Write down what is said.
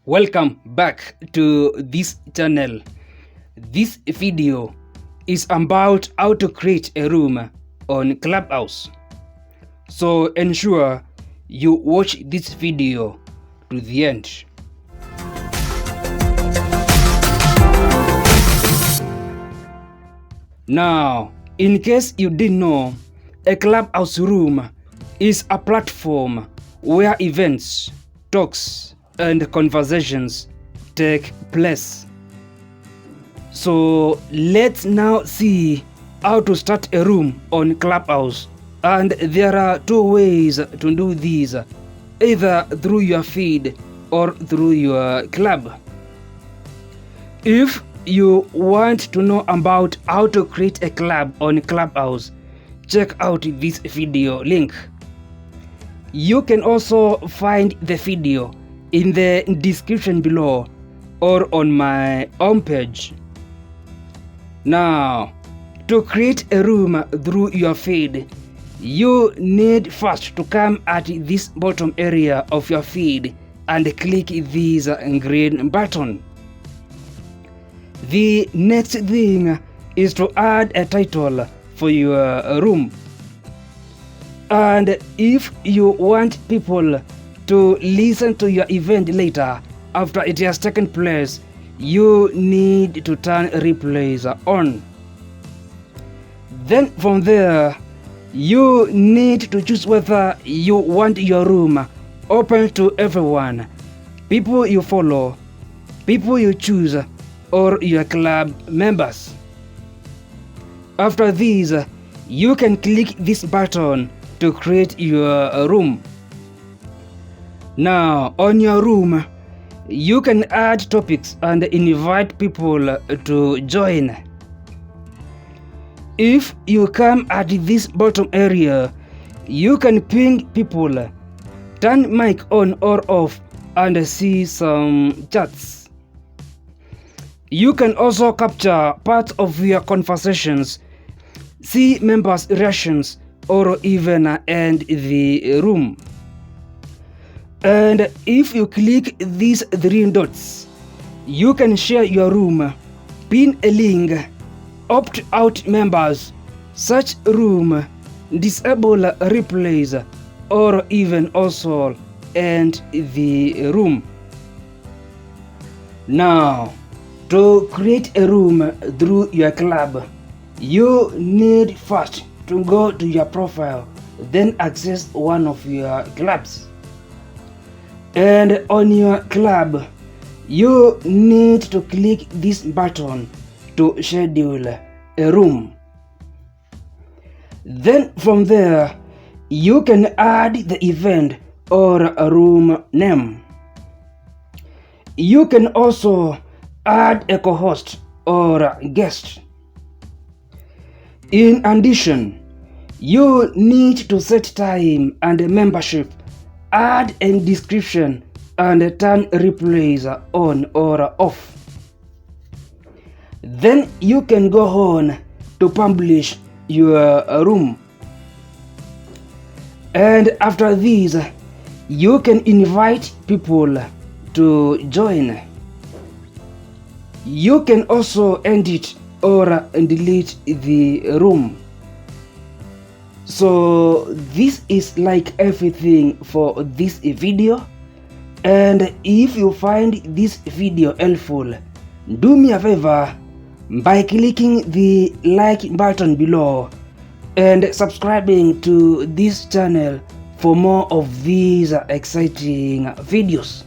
Welcome back to this channel. This video is about how to create a room on Clubhouse. So ensure you watch this video to the end. Now, in case you didn't know, a Clubhouse room is a platform where events, talks, and conversations take place. So let's now see how to start a room on Clubhouse. And there are two ways to do this, either through your feed or through your club. If you want to know about how to create a club on Clubhouse, check out this video link. You can also find the video in the description below or on my homepage. Now, to create a room through your feed, you need first to come at this bottom area of your feed and click this green button. The next thing is to add a title for your room. And if you want people to listen to your event later after it has taken place, you need to turn replays on. Then from there, you need to choose whether you want your room open to everyone, people you follow, people you choose, or your club members. After this, you can click this button to create your room. Now, on your room, you can add topics and invite people to join. If you come at this bottom area, you can ping people, turn mic on or off, and see some chats. You can also capture part of your conversations, see members' reactions, or even end the room. And if you click these three dots, you can share your room, pin a link, opt out members, search room, disable replays, or even also end the room. Now, to create a room through your club, you need first to go to your profile, then access one of your clubs. And on your club, you need to click this button to schedule a room. Then from there, you can add the event or a room name. You can also add a co-host or a guest. In addition, you need to set time and membership, add a description, and turn replays on or off. Then you can go on to publish your room. And after this, you can invite people to join. You can also edit or delete the room. So this is like everything for this video. And if you find this video helpful, do me a favor by clicking the like button below and subscribing to this channel for more of these exciting videos.